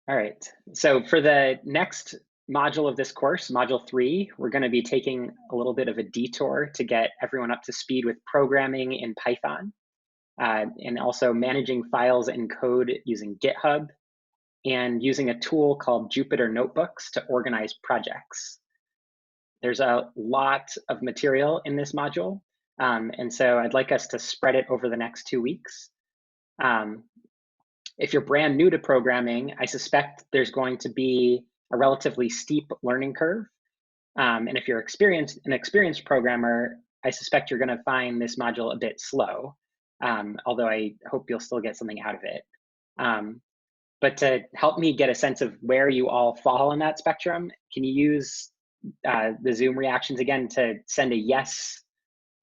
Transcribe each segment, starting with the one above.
All right. So for the next module of this course, module 3, we're going to be taking a little bit of a detour to get everyone up to speed with programming in Python, and also managing files and code using GitHub, and using a tool called Jupyter Notebooks to organize projects. There's a lot of material in this module, and so I'd like us to spread it over the next 2 weeks. If you're brand new to programming, I suspect there's going to be a relatively steep learning curve. And if you're an experienced programmer, I suspect you're going to find this module a bit slow, although I hope you'll still get something out of it. But to help me get a sense of where you all fall on that spectrum, can you use the Zoom reactions again to send a yes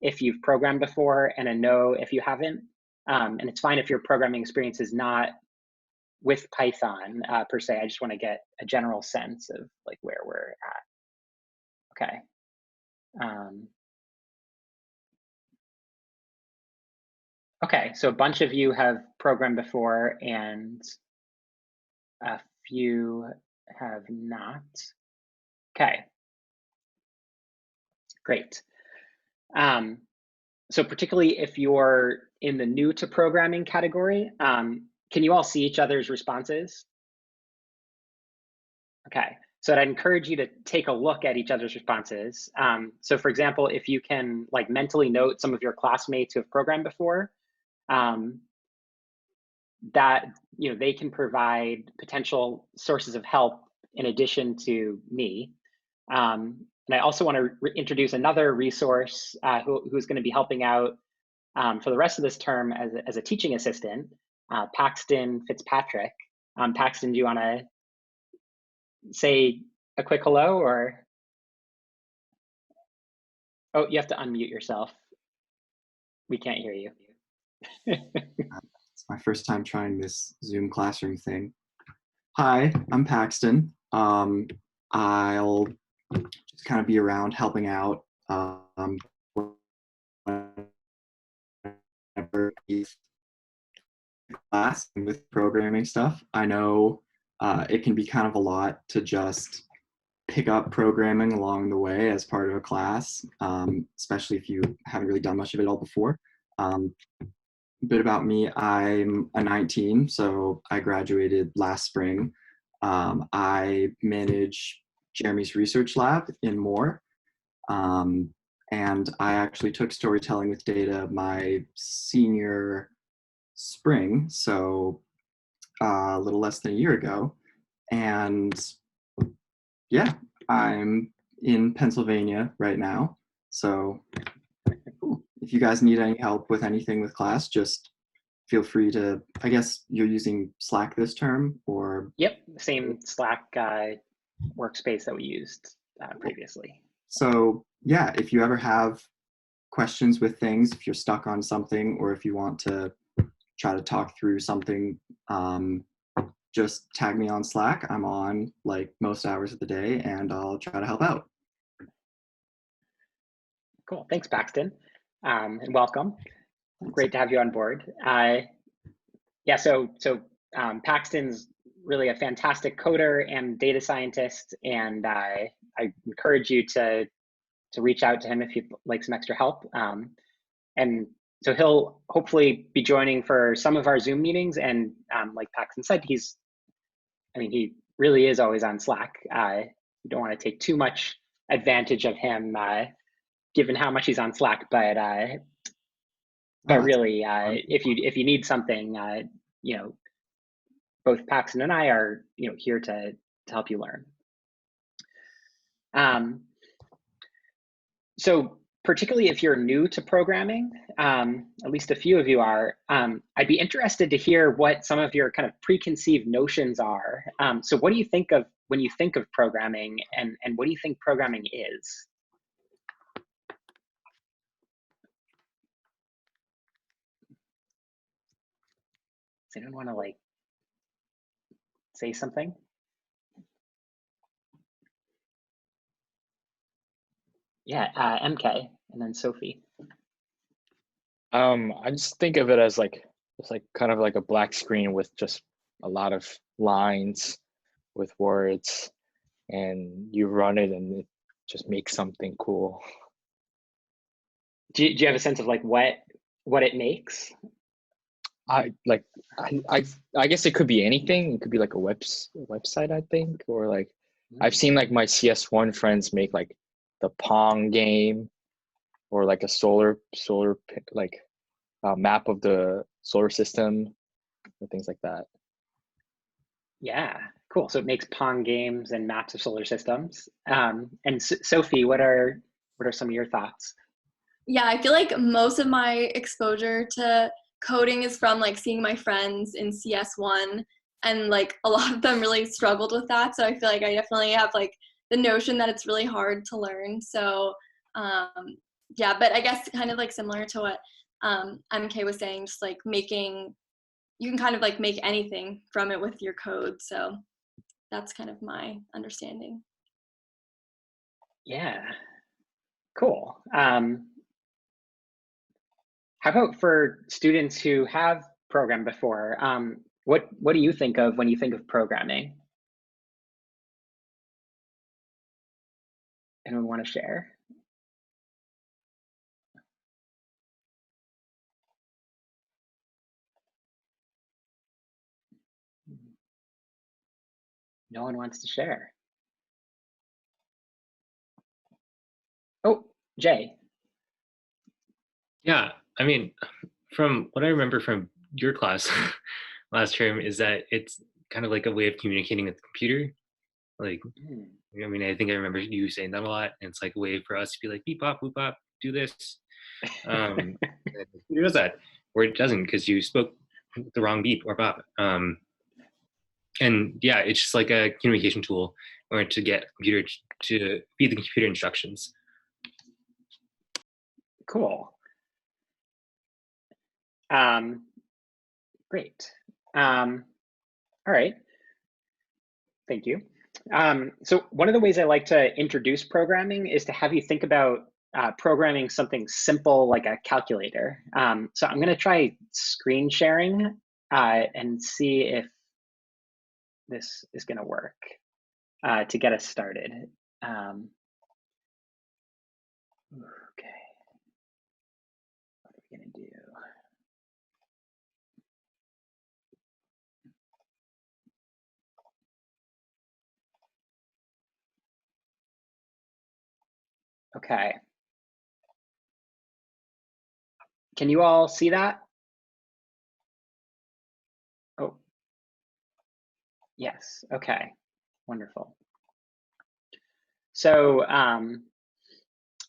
if you've programmed before and a no if you haven't? And it's fine if your programming experience is not with Python per se. I just want to get a general sense of like where we're at. Okay. Okay, so a bunch of you have programmed before and a few have not. Okay, great. So particularly if you're in the new to programming category, can you all see each other's responses? Okay, so I'd encourage you to take a look at each other's responses. So for example, if you can like mentally note some of your classmates who have programmed before, that they can provide potential sources of help in addition to me. And I also want to introduce another resource who's going to be helping out for the rest of this term as a teaching assistant, Paxton Fitzpatrick. Paxton, do you want to say a quick hello or? Oh, you have to unmute yourself. We can't hear you. It's my first time trying this Zoom classroom thing. Hi, I'm Paxton. I'll just kind of be around helping out whenever class with programming stuff. I know it can be kind of a lot to just pick up programming along the way as part of a class, especially if you haven't really done much of it all before. A bit about me, I'm a 19, so I graduated last spring. I manage Jeremy's research lab in Moore, and I actually took storytelling with data my senior spring, so a little less than a year ago. And yeah, I'm in Pennsylvania right now, so if you guys need any help with anything with class, just feel free to, I guess you're using Slack this term, or? Yep, same Slack workspace that we used previously. So yeah, if you ever have questions with things, if you're stuck on something, or if you want to try to talk through something, just tag me on Slack. I'm on like most hours of the day and I'll try to help out. Cool, thanks Paxton, and welcome. Great to have you on board. Yeah, so Paxton's really a fantastic coder and data scientist, and I encourage you to reach out to him if you'd like some extra help. And so he'll hopefully be joining for some of our Zoom meetings, and like Paxton said, he really is always on Slack. You don't want to take too much advantage of him, given how much he's on Slack, but really, if you need something, both Paxton and I are here to help you learn. So particularly if you're new to programming, at least a few of you are, I'd be interested to hear what some of your kind of preconceived notions are. So what do you think of when you think of programming, and what do you think programming is? Does anyone want to like say something? Yeah, MK, and then Sophie. I just think of it as like, it's like kind of like a black screen with just a lot of lines with words, and you run it and it just makes something cool. Do you have a sense of like what it makes? I guess it could be anything. It could be like a website, I think, or like I've seen like my CS1 friends make like the Pong game, or like a solar like map of the solar system, or things like that. Yeah, cool. So it makes Pong games and maps of solar systems. And Sophie, what are some of your thoughts? Yeah, I feel like most of my exposure to coding is from like seeing my friends in CS1, and like a lot of them really struggled with that. So I feel like I definitely have like the notion that it's really hard to learn. So yeah, but I guess kind of like similar to what MK was saying, just like you can kind of like make anything from it with your code. So that's kind of my understanding. Yeah, cool. How about for students who have programmed before? What do you think of when you think of programming? Anyone want to share? No one wants to share. Oh, Jay. Yeah, I mean, from what I remember from your class last term is that it's kind of like a way of communicating with the computer. Like, I mean, I think I remember you saying that a lot, and it's like a way for us to be like, beep bop, boop bop, do this. And the computer does that, or it doesn't because you spoke the wrong beep or bop. And yeah, it's just like a communication tool or to get a computer to feed the computer instructions. Cool. Great. All right. Thank you. So one of the ways I like to introduce programming is to have you think about programming something simple like a calculator. So I'm going to try screen sharing and see if this is going to work to get us started. Okay. What are we going to do? Okay. Can you all see that? Oh, yes. Okay. Wonderful. So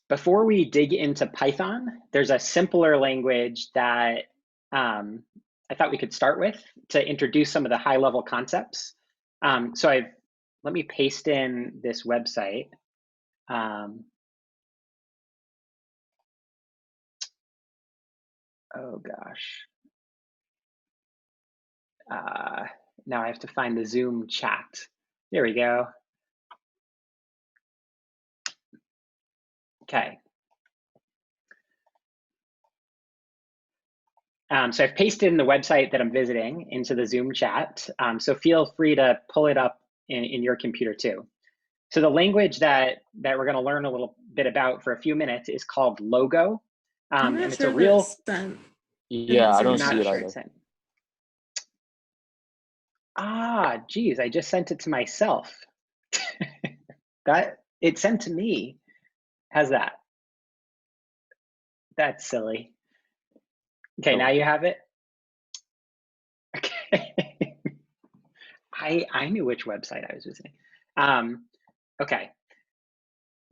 before we dig into Python, there's a simpler language that I thought we could start with to introduce some of the high-level concepts. So let me paste in this website. Oh gosh. Now I have to find the Zoom chat. There we go. Okay. So I've pasted in the website that I'm visiting into the Zoom chat. So feel free to pull it up in your computer too. So the language that we're going to learn a little bit about for a few minutes is called Logo. I'm not and it's sure a real. Yeah, I don't not see it sure either. it's sent. Ah, geez, I just sent it to myself. That it sent to me. How's that? That's silly. Okay, now you have it. Okay. I knew which website I was visiting. Okay.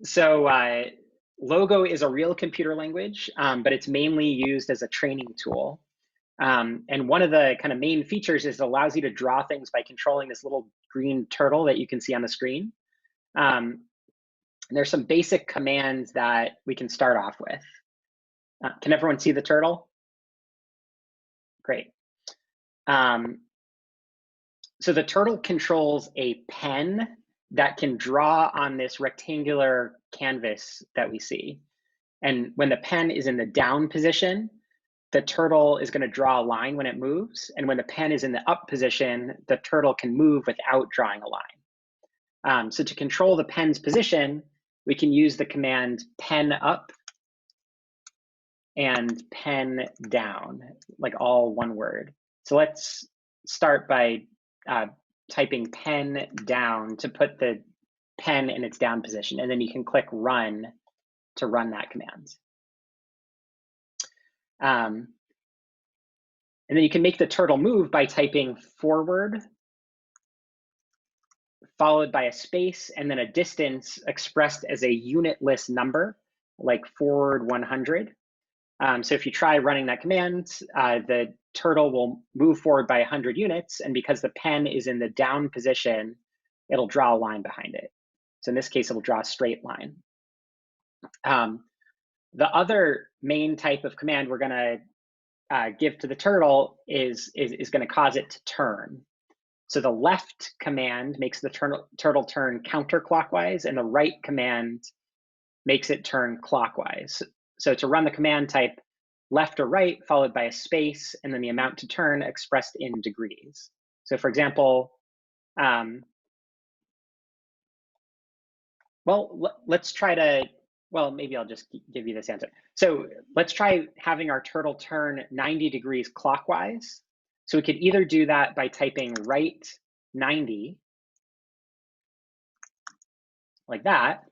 So Logo is a real computer language, but it's mainly used as a training tool. And one of the kind of main features is it allows you to draw things by controlling this little green turtle that you can see on the screen. And there's some basic commands that we can start off with. Can everyone see the turtle? Great. So the turtle controls a pen that can draw on this rectangular canvas that we see. And when the pen is in the down position, the turtle is going to draw a line when it moves. And when the pen is in the up position, the turtle can move without drawing a line. So to control the pen's position, we can use the command pen up and pen down, like all one word. So let's start by typing pen down to put the pen in its down position, and then you can click run to run that command. And then you can make the turtle move by typing forward, followed by a space, and then a distance expressed as a unitless number, like forward 100. So if you try running that command, the turtle will move forward by 100 units, and because the pen is in the down position, it'll draw a line behind it. So in this case, it'll draw a straight line. The other main type of command we're going to give to the turtle is going to cause it to turn. So the left command makes the turtle turn counterclockwise, and the right command makes it turn clockwise. So to run the command, type left or right, followed by a space, and then the amount to turn expressed in degrees. So for example, well, let's try to, well, maybe I'll just give you this answer. So let's try having our turtle turn 90 degrees clockwise. So we could either do that by typing right 90, like that,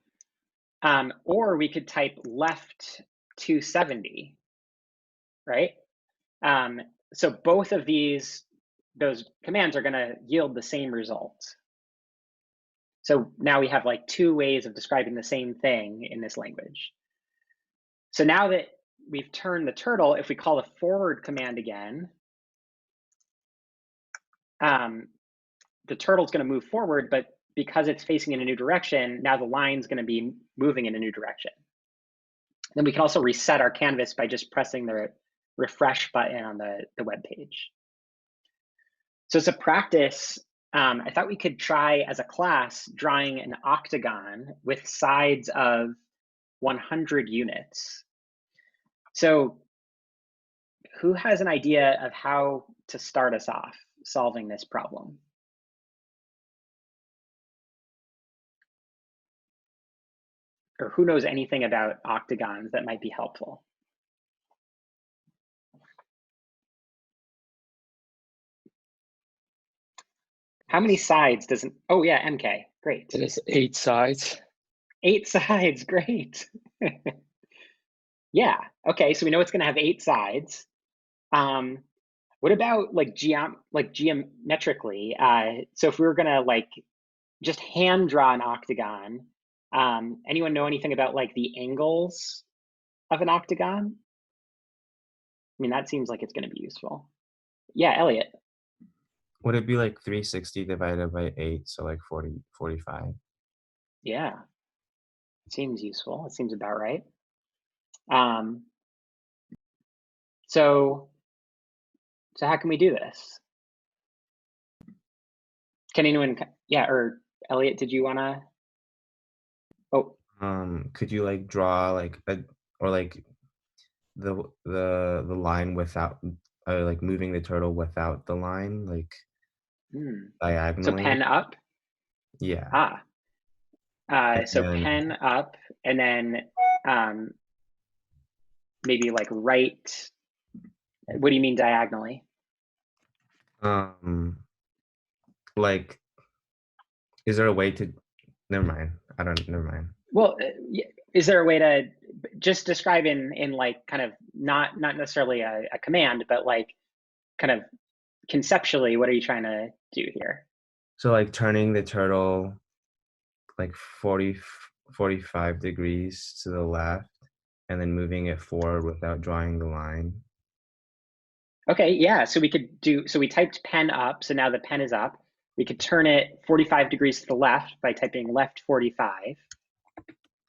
or we could type left 270, right? So both of those commands are going to yield the same result. So now we have like two ways of describing the same thing in this language. So now that we've turned the turtle, if we call the forward command again, the turtle's going to move forward, but because it's facing in a new direction, now the line's going to be moving in a new direction. Then we can also reset our canvas by just pressing the refresh button on the web page. So as a practice, I thought we could try as a class drawing an octagon with sides of 100 units. So who has an idea of how to start us off solving this problem? Or who knows anything about octagons that might be helpful? How many sides does an, oh yeah, MK, great. It is 8 sides. 8 sides, great. Yeah, okay, so we know it's gonna have 8 sides. What about like geometrically? So if we were gonna like just hand draw an octagon, anyone know anything about like the angles of an octagon? I mean, that seems like it's gonna be useful. Yeah, Elliot. Would it be like 360 divided by 8, so like 45? Yeah, seems useful. It seems about right. So how can we do this? Can anyone, yeah, or Elliot, did you wanna? Oh. Could you like draw like or like the line without, like moving the turtle without the line, like diagonally? So pen up? Yeah. So pen up, and then maybe like right. What do you mean diagonally? Like, is there a way to? Never mind. Never mind. Well, is there a way to just describe in like kind of not necessarily a command, but like kind of conceptually, what are you trying to do here? So like turning the turtle like 45 degrees to the left, and then moving it forward without drawing the line. Okay, yeah, so we could do, so we typed pen up, so now the pen is up. We could turn it 45 degrees to the left by typing left 45.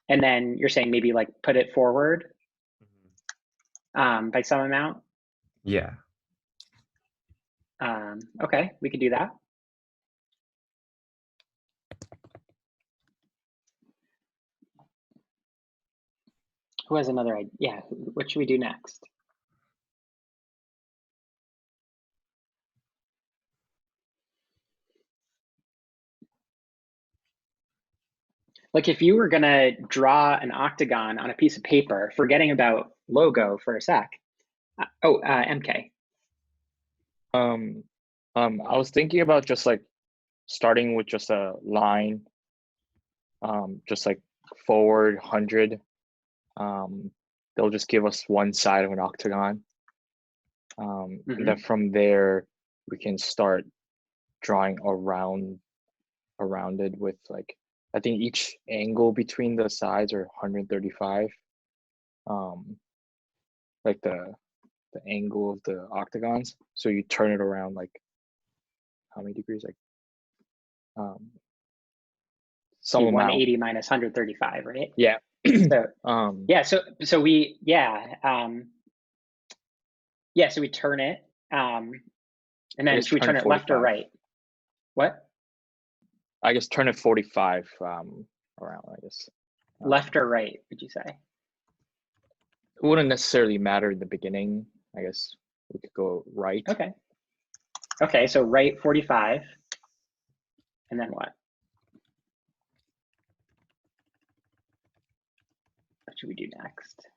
And then you're saying maybe like put it forward by some amount? Yeah. Okay, we could do that. Who has another idea? Yeah, what should we do next? Like if you were gonna draw an octagon on a piece of paper, forgetting about logo for a sec. MK. I was thinking about just like starting with just a line, just like forward 100. They'll just give us one side of an octagon. And then from there, we can start drawing around it with like, I think each angle between the sides are 135. Like the angle of the octagons. So you turn it around like how many degrees? Like some amount. 180 minus 135, right? Yeah. So yeah, so we so we turn it, and then should we turn it left or right? What? I guess turn it 45 around, I guess. Left or right, would you say? It wouldn't necessarily matter in the beginning. I guess we could go right. Okay. Okay, so right 45, and then what? What should we do next?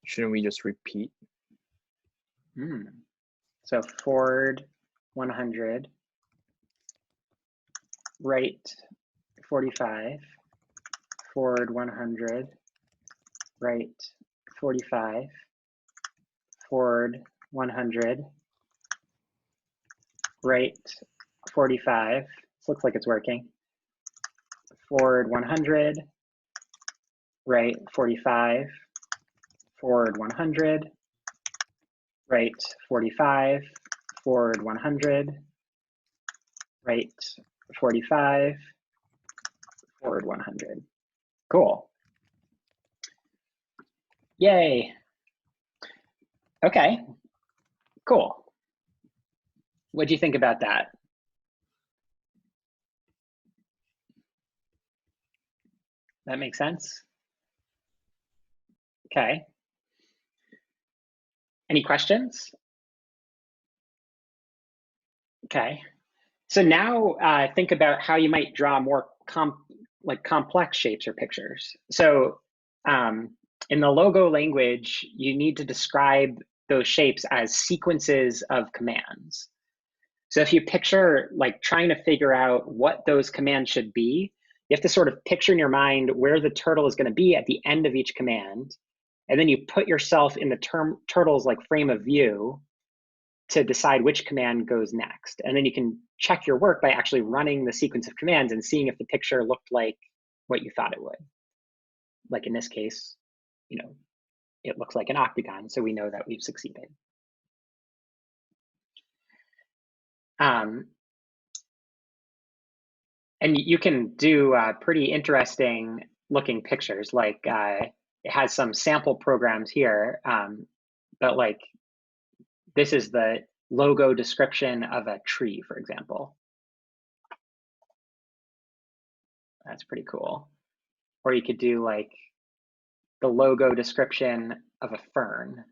Shouldn't we just repeat? So forward 100, right 45, forward 100, right 45, forward 100, right 45. This looks like it's working. Forward 100, right 45, forward 100, right 45, forward 100, right 45, forward 100. Cool. Yay. Okay, cool. What do you think about that? That makes sense? Okay. Any questions? Okay. So now think about how you might draw more complex shapes or pictures. So in the logo language, you need to describe those shapes as sequences of commands. So if you picture like trying to figure out what those commands should be, you have to sort of picture in your mind where the turtle is going to be at the end of each command. And then you put yourself in the turtle's like frame of view to decide which command goes next. And then you can check your work by actually running the sequence of commands and seeing if the picture looked like what you thought it would. Like in this case, it looks like an octagon, so we know that we've succeeded. And you can do pretty interesting looking pictures. Like it has some sample programs here, but like this is the logo description of a tree, for example. That's pretty cool. Or you could do like the logo description of a fern.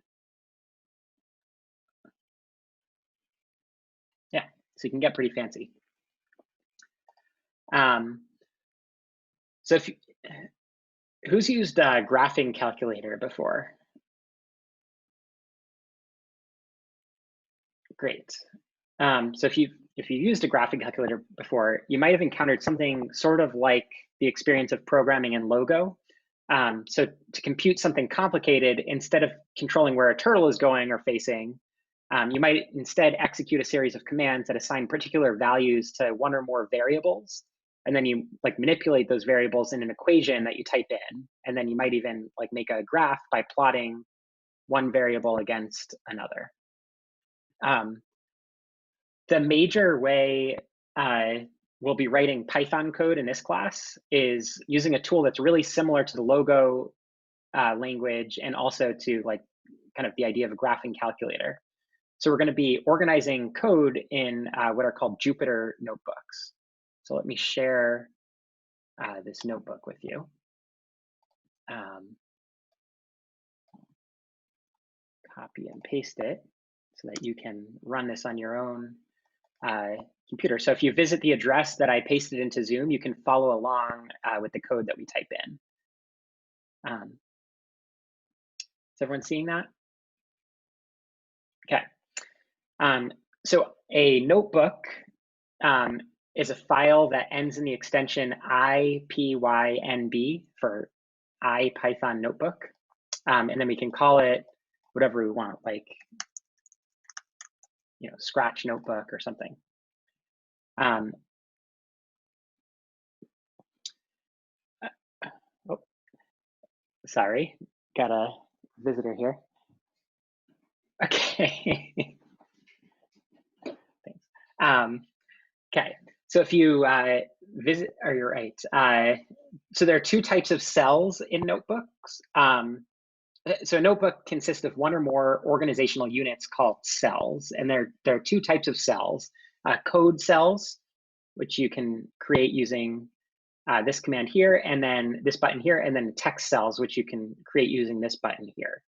Yeah, so you can get pretty fancy. So who's used a graphing calculator before? Great. So if you used a graphing calculator before, you might have encountered something sort of like the experience of programming in Logo. So to compute something complicated, instead of controlling where a turtle is going or facing, you might instead execute a series of commands that assign particular values to one or more variables. And then you like manipulate those variables in an equation that you type in. And then you might even like make a graph by plotting one variable against another. The major way we'll be writing Python code in this class is using a tool that's really similar to the Logo language and also to like kind of the idea of a graphing calculator. So we're going to be organizing code in what are called Jupyter notebooks. So let me share this notebook with you. Copy and paste it so that you can run this on your own computer. So if you visit the address that I pasted into Zoom, you can follow along with the code that we type in. Is everyone seeing that? Okay. So a notebook is a file that ends in the extension IPYNB for IPython notebook. And then we can call it whatever we want, like, Scratch notebook or something. Oh, sorry, got a visitor here. Okay. Thanks. Okay, so if you visit, or you're right. So there are two types of cells in notebooks. So a notebook consists of one or more organizational units called cells, and there are two types of cells: code cells, which you can create using this command here, and then this button here, and then text cells, which you can create using this button here.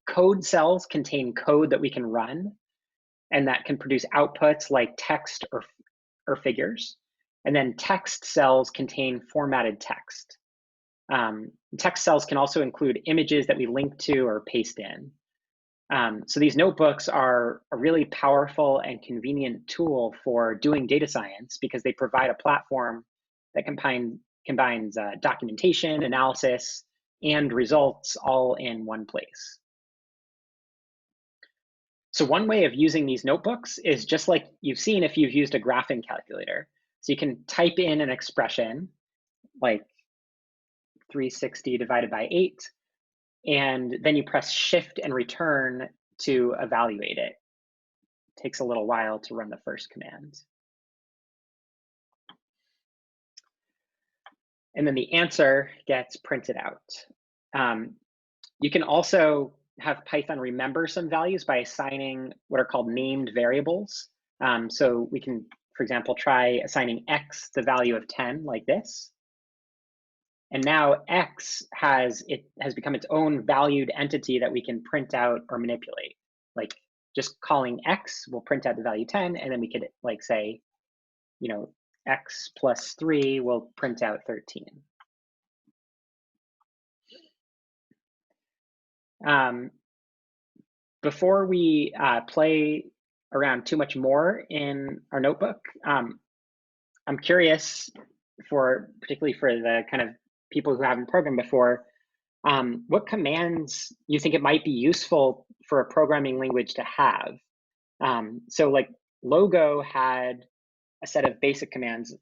Code cells contain code that we can run, and that can produce outputs like text or figures. And then text cells contain formatted text. Text cells can also include images that we link to or paste in. So these notebooks are a really powerful and convenient tool for doing data science because they provide a platform that combines documentation, analysis, and results all in one place. So one way of using these notebooks is just like you've seen if you've used a graphing calculator. So you can type in an expression like 360 divided by 8, and then you press Shift and Return to evaluate it. It takes a little while to run the first command. And then the answer gets printed out. You can also have Python remember some values by assigning what are called named variables. So we can, for example, try assigning x the value of 10 like this. And now x has become its own valued entity that we can print out or manipulate. Like just calling x will print out the value 10, and then we could like say, x plus 3 will print out 13. Before we play around too much more in our notebook, I'm curious, particularly for the kind of people who haven't programmed before, what commands you think it might be useful for a programming language to have. So like Logo had a set of basic commands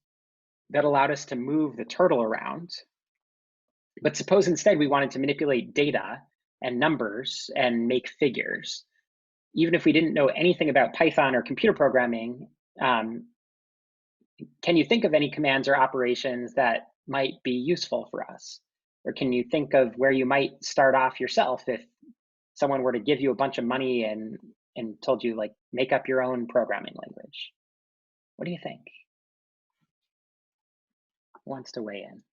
that allowed us to move the turtle around. But suppose instead we wanted to manipulate data and numbers and make figures. Even if we didn't know anything about Python or computer programming, can you think of any commands or operations that might be useful for us? Or can you think of where you might start off yourself if someone were to give you a bunch of money and told you, like, make up your own programming language? What do you think? Who wants to weigh in?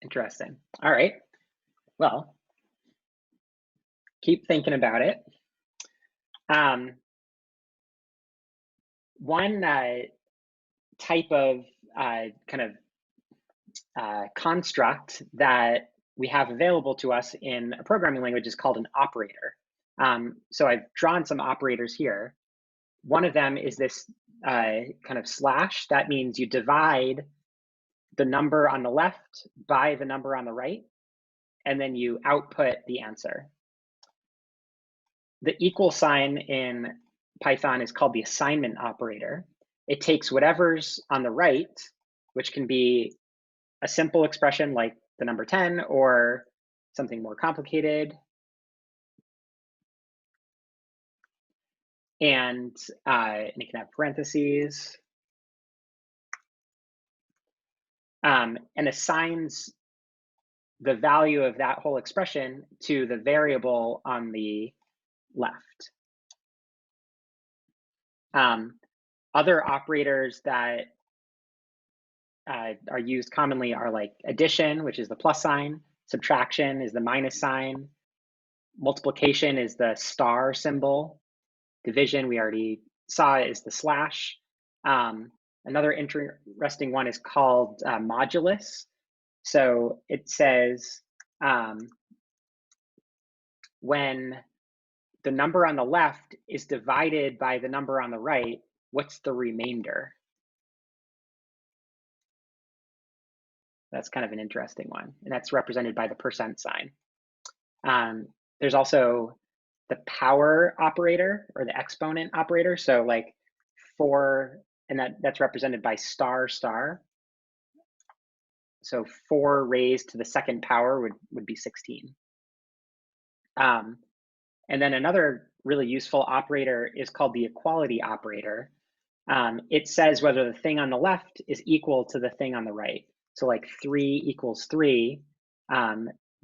Interesting. All right. Well, keep thinking about it. One type of construct that we have available to us in a programming language is called an operator. So I've drawn some operators here. One of them is this kind of slash. That means you divide the number on the left by the number on the right, and then you output the answer. The equal sign in Python is called the assignment operator. It takes whatever's on the right, which can be a simple expression like the number 10 or something more complicated. And it can have parentheses. And assigns the value of that whole expression to the variable on the left. Other operators that are used commonly are like addition, which is the plus sign, subtraction is the minus sign, multiplication is the star symbol, division we already saw is the slash. Another interesting one is called modulus. So it says when the number on the left is divided by the number on the right, what's the remainder? That's kind of an interesting one, and that's represented by the percent sign. There's also the power operator or the exponent operator. So like 4, and that's represented by star star. So 4 raised to the second power would be 16. And then another really useful operator is called the equality operator. It says whether the thing on the left is equal to the thing on the right. So like 3 equals 3,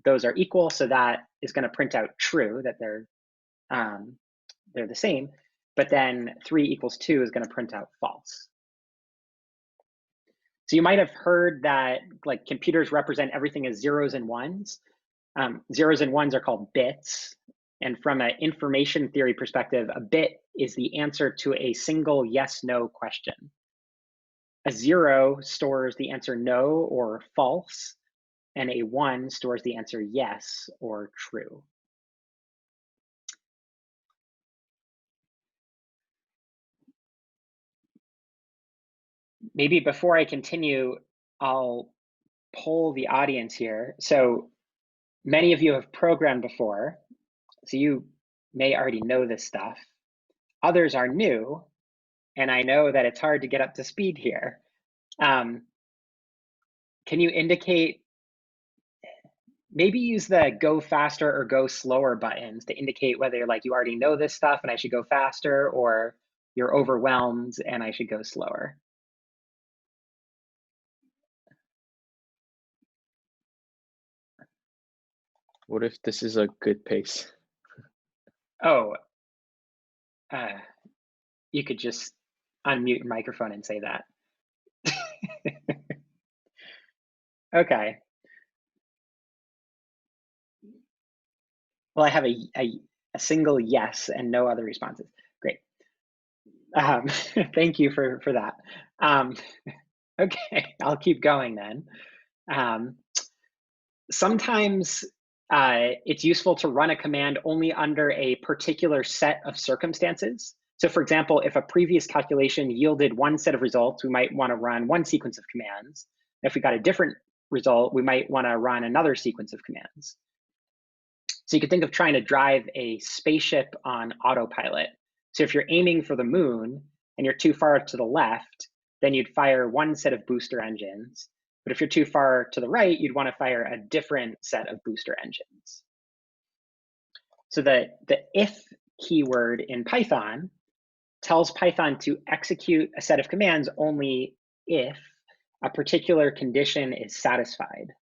those are equal, so that is going to print out true, that they're the same. But then 3 equals 2 is going to print out false. So you might have heard that like computers represent everything as zeros and ones. Zeros and ones are called bits. And from an information theory perspective, a bit is the answer to a single yes/no question. A 0 stores the answer no or false, and a 1 stores the answer yes or true. Maybe before I continue, I'll poll the audience here. So many of you have programmed before, so you may already know this stuff. Others are new, and I know that it's hard to get up to speed here. Can you indicate, maybe use the go faster or go slower buttons to indicate whether like you already know this stuff and I should go faster, or you're overwhelmed and I should go slower. What if this is a good pace? Oh, you could just unmute your microphone and say that. Okay. Well, I have a single yes and no other responses. Great. Thank you for that. Okay, I'll keep going then. Sometimes it's useful to run a command only under a particular set of circumstances. So for example, if a previous calculation yielded one set of results, we might want to run one sequence of commands. If we got a different result, we might want to run another sequence of commands. So you could think of trying to drive a spaceship on autopilot. So if you're aiming for the moon and you're too far to the left, then you'd fire one set of booster engines. But if you're too far to the right, you'd want to fire a different set of booster engines. So the if keyword in Python tells Python to execute a set of commands only if a particular condition is satisfied.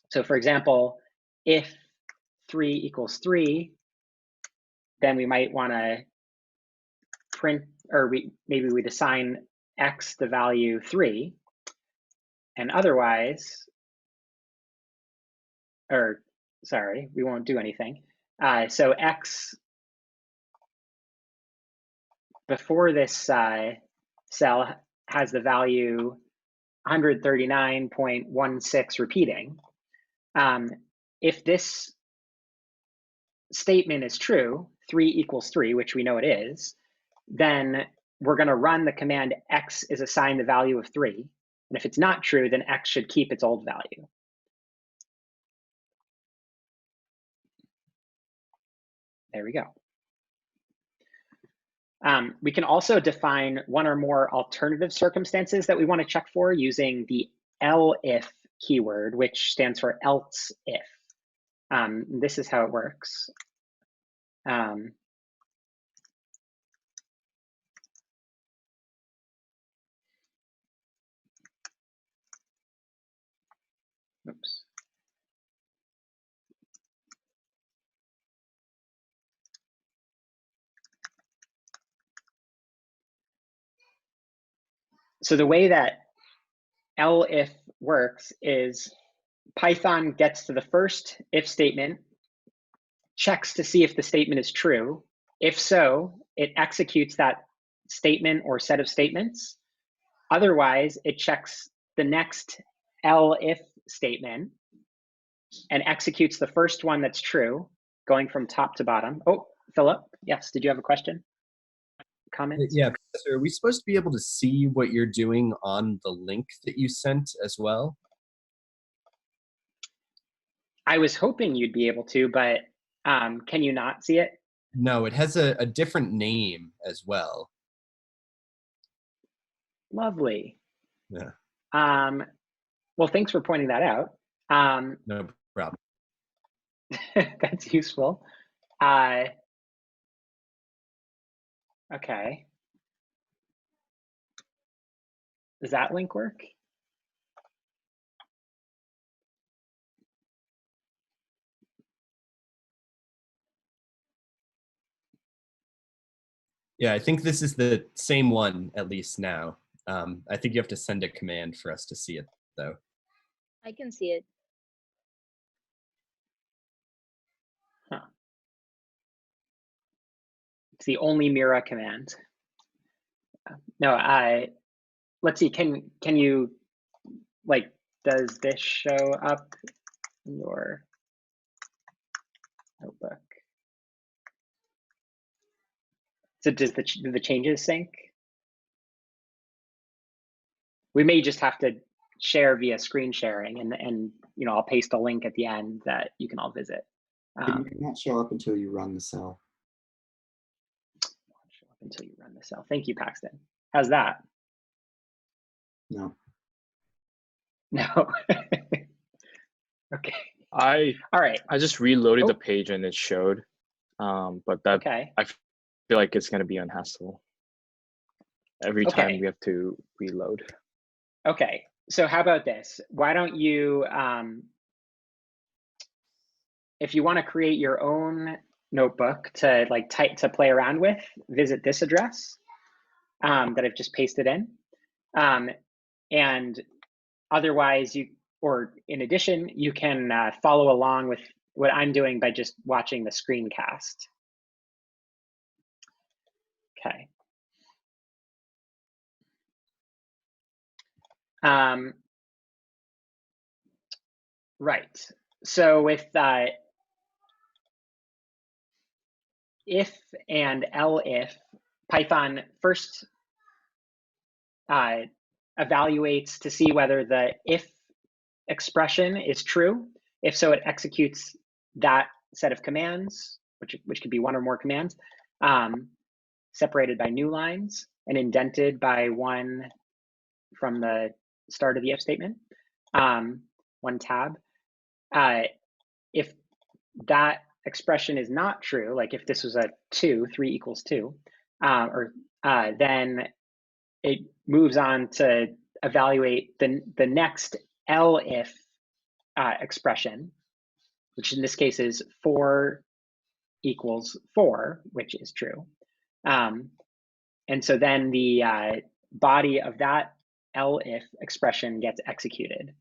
So for example, if 3 equals 3, then we might want to print, or maybe we'd assign x the value 3, and otherwise, or sorry, we won't do anything. So x before this cell has the value 139.16 repeating. If this statement is true, 3 equals 3, which we know it is, then we're going to run the command x is assigned the value of 3. And if it's not true, then x should keep its old value. There we go. We can also define one or more alternative circumstances that we want to check for using the elif keyword, which stands for else if. This is how it works. Oops. So the way that elif works is Python gets to the first if statement, checks to see if the statement is true. If so, it executes that statement or set of statements. Otherwise, it checks the next elif statement and executes the first one that's true, going from top to bottom. Oh, Philip, yes, did you have a question? Comment? Yeah, Professor, are we supposed to be able to see what you're doing on the link that you sent as well? I was hoping you'd be able to, but can you not see it? No, it has a different name as well. Lovely. Yeah. Well, thanks for pointing that out. No problem. That's useful. Okay. Does that link work? Yeah, I think this is the same one, at least now. I think you have to send a command for us to see it, though. I can see it. Huh. It's the only Mira command. No, let's see, can you, like, does this show up in your notebook? So do the changes sync? We may just have to share via screen sharing, and you know, I'll paste a link at the end that you can all visit. It might show up until you run the cell. Show up until you run the cell. Thank you, Paxton. How's that? No. No. Okay. All right. I just reloaded Oh. the page and it showed, but that Okay. I feel like it's gonna be unhassle. Every time we have to reload. Okay. So how about this? Why don't you, if you want to create your own notebook to like to play around with, visit this address that I've just pasted in. And otherwise, or in addition, you can follow along with what I'm doing by just watching the screencast. Okay. Right. So with if and elif, Python first evaluates to see whether the if expression is true. If so, it executes that set of commands, which could be one or more commands, separated by new lines and indented by one from the start of the if statement, one tab. If that expression is not true, like if this was a 2, 3 equals 2, then it moves on to evaluate the next elif expression, which in this case is 4 equals 4, which is true. And so then the body of that elif expression gets executed.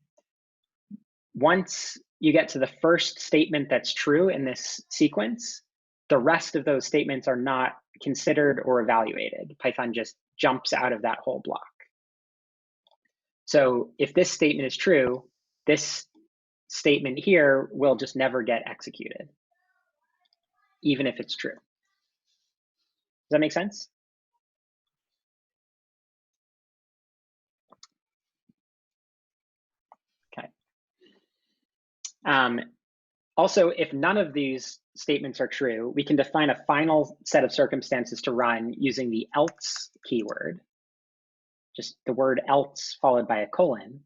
Once you get to the first statement that's true in this sequence, the rest of those statements are not considered or evaluated. Python just jumps out of that whole block. So if this statement is true, this statement here will just never get executed, even if it's true. Does that make sense? Okay. Also, if none of these statements are true, we can define a final set of circumstances to run using the else keyword, just the word else followed by a colon.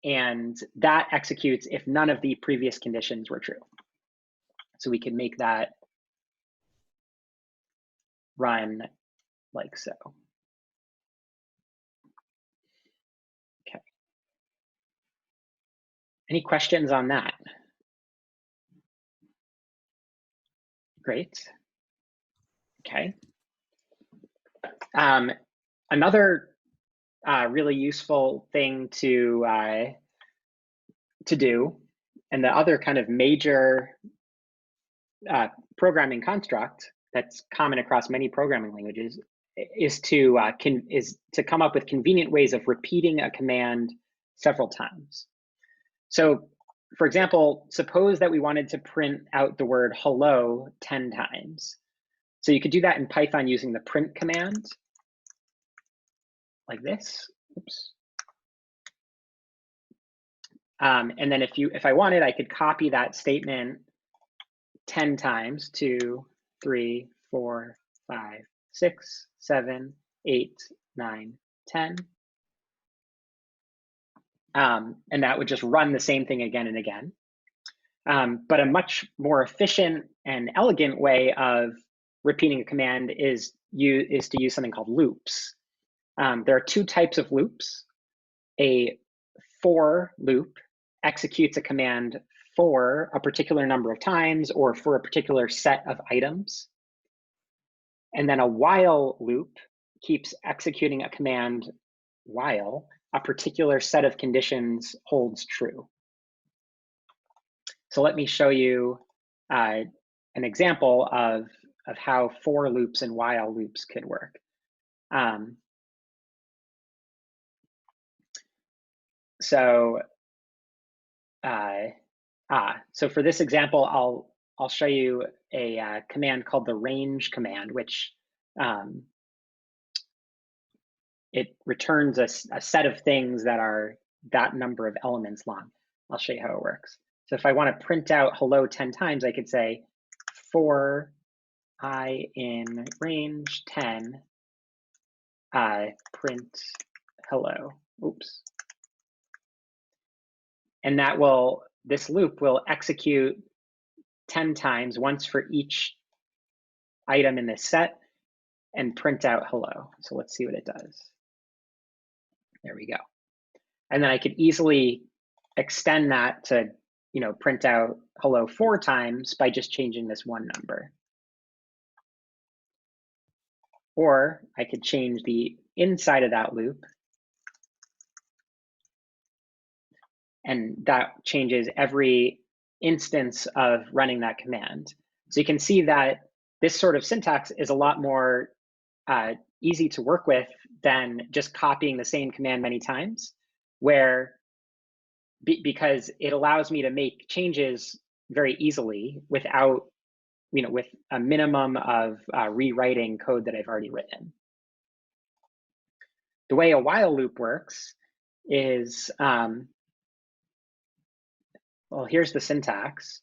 And that executes if none of the previous conditions were true. So we can make that run like so. Okay. Any questions on that? Great. Okay. Another really useful thing to do, and the other kind of major programming construct that's common across many programming languages is to come up with convenient ways of repeating a command several times. So, for example, suppose that we wanted to print out the word hello 10 times. So you could do that in Python using the print command, like this. Oops. And then if I wanted, I could copy that statement 10 times, 2, 3, 4, 5, 6, 7, 8, 9, 10. And that would just run the same thing again and again. But a much more efficient and elegant way of repeating a command is to use something called loops. There are two types of loops. A for loop executes a command for a particular number of times or for a particular set of items. And then a while loop keeps executing a command while a particular set of conditions holds true. So let me show you an example of how for loops and while loops could work. So for this example, I'll show you a command called the range command, which it returns a set of things that are that number of elements long. I'll show you how it works. So if I want to print out hello 10 times, I could say for I in range 10, print hello. Oops. And this loop will execute 10 times, once for each item in this set, and print out hello. So let's see what it does. There we go. And then I could easily extend that to, print out hello 4 times by just changing this one number. Or I could change the inside of that loop, and that changes every instance of running that command. So you can see that this sort of syntax is a lot more easy to work with than just copying the same command many times, because it allows me to make changes very easily without, with a minimum of rewriting code that I've already written. The way a while loop works is, well, here's the syntax.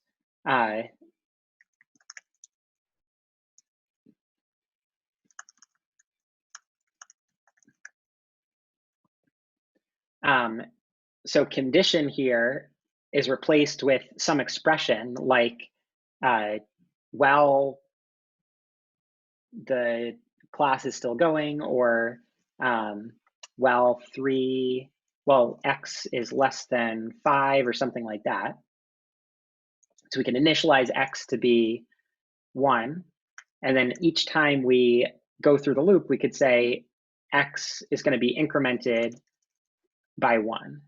So condition here is replaced with some expression like, while the class is still going, or while x is less than 5, or something like that. So we can initialize x to be 1, and then each time we go through the loop, we could say x is going to be incremented by 1.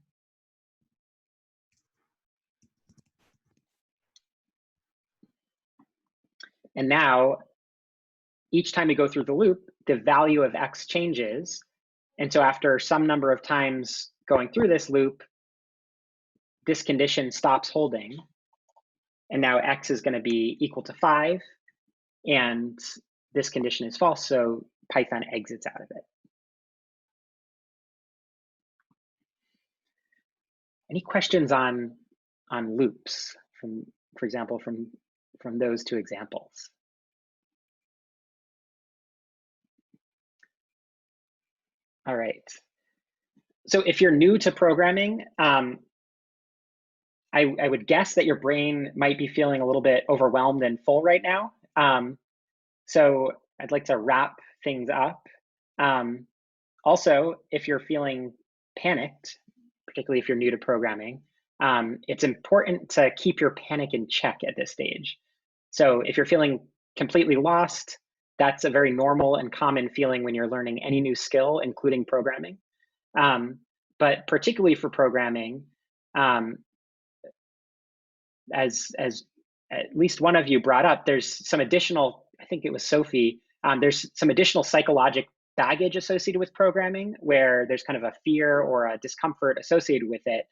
And now, each time we go through the loop, the value of x changes. And so after some number of times going through this loop, this condition stops holding. And now x is going to be equal to 5. And this condition is false, so Python exits out of it. Any questions on loops, for example, from those two examples? All right. So if you're new to programming, I would guess that your brain might be feeling a little bit overwhelmed and full right now. So I'd like to wrap things up. Also, if you're feeling panicked, particularly if you're new to programming, it's important to keep your panic in check at this stage. So if you're feeling completely lost, that's a very normal and common feeling when you're learning any new skill, including programming. But particularly for programming, as at least one of you brought up, there's some additional, I think it was Sophie, there's some additional psychologic baggage associated with programming where there's kind of a fear or a discomfort associated with it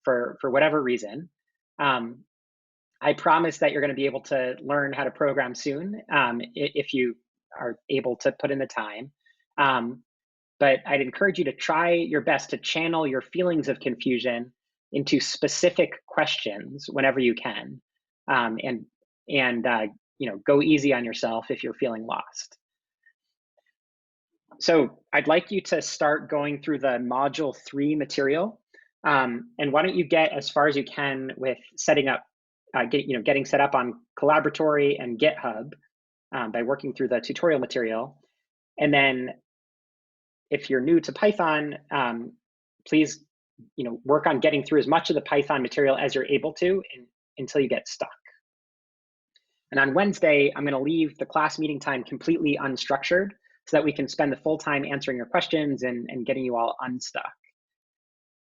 for whatever reason. I promise that you're going to be able to learn how to program soon if you are able to put in the time. But I'd encourage you to try your best to channel your feelings of confusion into specific questions whenever you can, and go easy on yourself if you're feeling lost. So I'd like you to start going through the Module 3 material, and why don't you get as far as you can with setting up, getting set up on Collaboratory and GitHub by working through the tutorial material, and then if you're new to Python, please work on getting through as much of the Python material as you're able to until you get stuck. And on Wednesday, I'm going to leave the class meeting time completely unstructured so that we can spend the full time answering your questions and getting you all unstuck.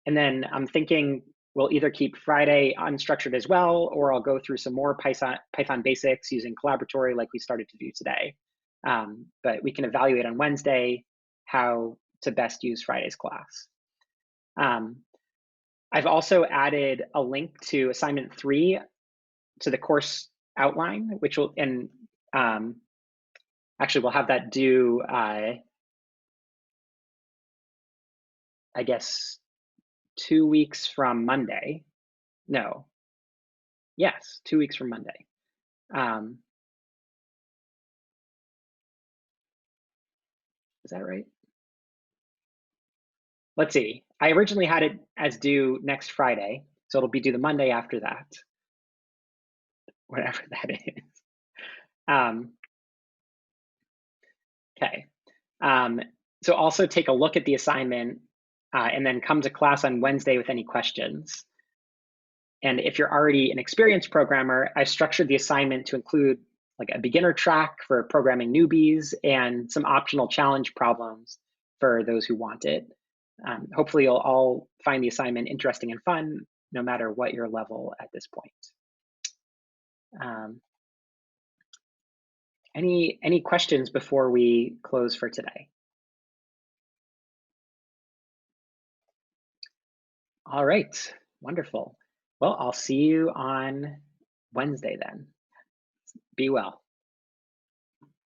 And then I'm thinking we'll either keep Friday unstructured as well, or I'll go through some more Python basics using Collaboratory like we started to do today. But we can evaluate on Wednesday how to best use Friday's class. I've also added a link to assignment 3 to the course outline, which will, and actually we'll have that due, I guess, 2 weeks from Monday. No, yes, 2 weeks from Monday. Is that right? Let's see. I originally had it as due next Friday, so it'll be due the Monday after that, whatever that is. Okay. So also take a look at the assignment and then come to class on Wednesday with any questions. And if you're already an experienced programmer, I structured the assignment to include like a beginner track for programming newbies and some optional challenge problems for those who want it. Hopefully you'll all find the assignment interesting and fun, no matter what your level at this point. Any questions before we close for today? All right, wonderful. Well, I'll see you on Wednesday then. Be well.